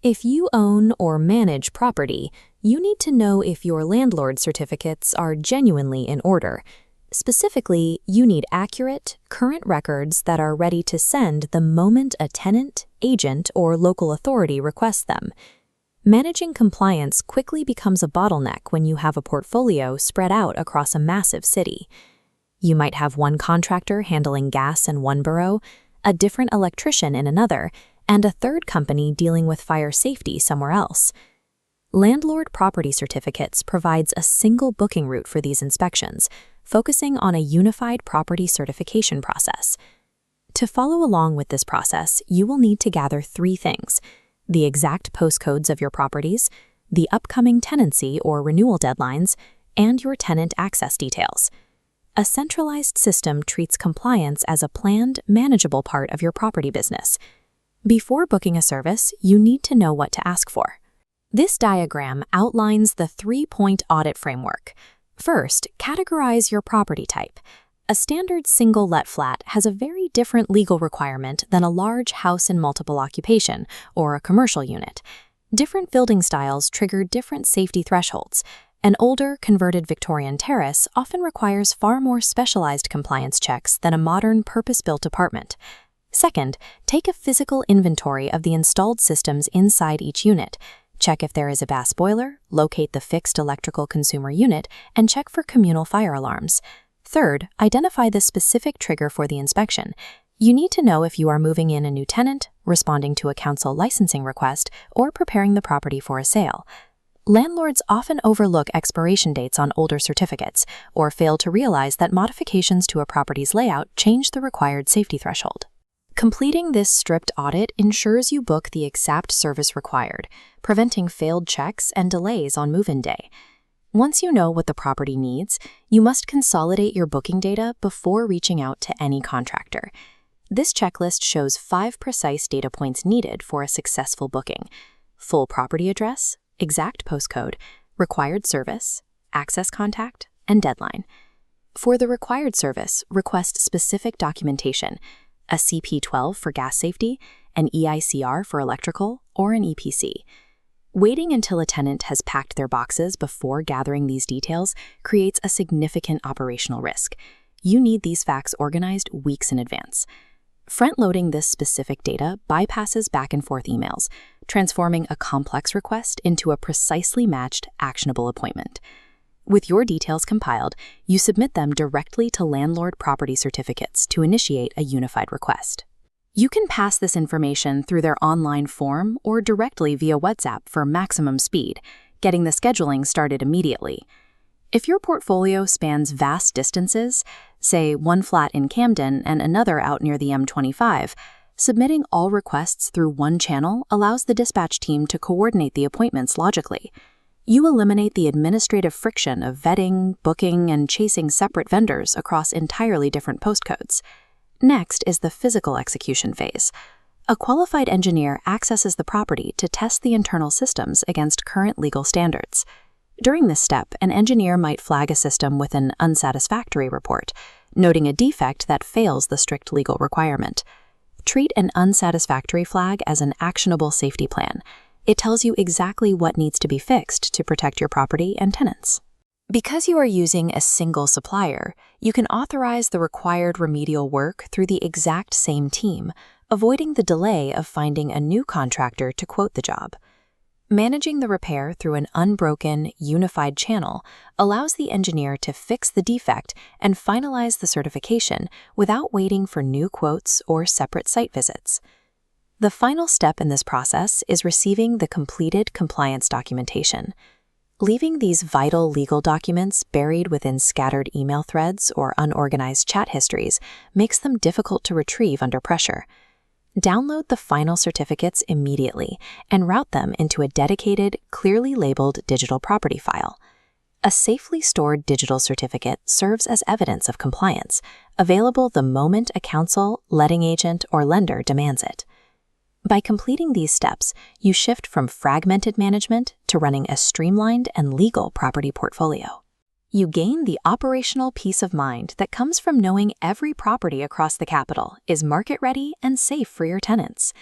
If you own or manage property, you need to know if your landlord certificates are genuinely in order. Specifically, you need accurate, current records that are ready to send the moment a tenant, agent, or local authority requests them. Managing compliance quickly becomes a bottleneck when you have a portfolio spread out across a massive city. You might have one contractor handling gas in one borough, a different electrician in another, and a third company dealing with fire safety somewhere else. Landlord Property Certificates provides a single booking route for these inspections, focusing on a unified property certification process. To follow along with this process, you will need to gather three things: the exact postcodes of your properties, the upcoming tenancy or renewal deadlines, and your tenant access details. A centralized system treats compliance as a planned, manageable part of your property business. Before booking a service, you need to know what to ask for. This diagram outlines the three-point audit framework. First, categorize your property type. A standard single-let flat has a very different legal requirement than a large house in multiple occupation or a commercial unit. Different building styles trigger different safety thresholds. An older, converted Victorian terrace often requires far more specialized compliance checks than a modern, purpose-built apartment. Second, take a physical inventory of the installed systems inside each unit. Check if there is a gas boiler, locate the fixed electrical consumer unit, and check for communal fire alarms. Third, identify the specific trigger for the inspection. You need to know if you are moving in a new tenant, responding to a council licensing request, or preparing the property for a sale. Landlords often overlook expiration dates on older certificates or fail to realize that modifications to a property's layout change the required safety threshold. Completing this stripped audit ensures you book the exact service required, preventing failed checks and delays on move-in day. Once you know what the property needs, you must consolidate your booking data before reaching out to any contractor. This checklist shows 5 precise data points needed for a successful booking: full property address, exact postcode, required service, access contact, and deadline. For the required service, request specific documentation: a CP12 for gas safety, an EICR for electrical, or an EPC. Waiting until a tenant has packed their boxes before gathering these details creates a significant operational risk. You need these facts organized weeks in advance. Front-loading this specific data bypasses back-and-forth emails, transforming a complex request into a precisely matched, actionable appointment. With your details compiled, you submit them directly to Landlord Property Certificates to initiate a unified request. You can pass this information through their online form or directly via WhatsApp for maximum speed, getting the scheduling started immediately. If your portfolio spans vast distances, say one flat in Camden and another out near the M25, submitting all requests through one channel allows the dispatch team to coordinate the appointments logically. You eliminate the administrative friction of vetting, booking, and chasing separate vendors across entirely different postcodes. Next is the physical execution phase. A qualified engineer accesses the property to test the internal systems against current legal standards. During this step, an engineer might flag a system with an unsatisfactory report, noting a defect that fails the strict legal requirement. Treat an unsatisfactory flag as an actionable safety plan. It tells you exactly what needs to be fixed to protect your property and tenants. Because you are using a single supplier, you can authorize the required remedial work through the exact same team, avoiding the delay of finding a new contractor to quote the job. Managing the repair through an unbroken, unified channel allows the engineer to fix the defect and finalize the certification without waiting for new quotes or separate site visits. The final step in this process is receiving the completed compliance documentation. Leaving these vital legal documents buried within scattered email threads or unorganized chat histories makes them difficult to retrieve under pressure. Download the final certificates immediately and route them into a dedicated, clearly labeled digital property file. A safely stored digital certificate serves as evidence of compliance, available the moment a council, letting agent, or lender demands it. By completing these steps, you shift from fragmented management to running a streamlined and legal property portfolio. You gain the operational peace of mind that comes from knowing every property across the capital is market-ready and safe for your tenants.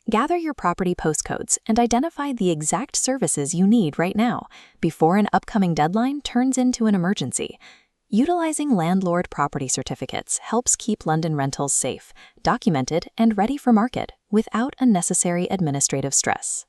Gather your property postcodes and identify the exact services you need right now before an upcoming deadline turns into an emergency. Utilizing Landlord Property Certificates helps keep London rentals safe, documented, and ready for market without unnecessary administrative stress.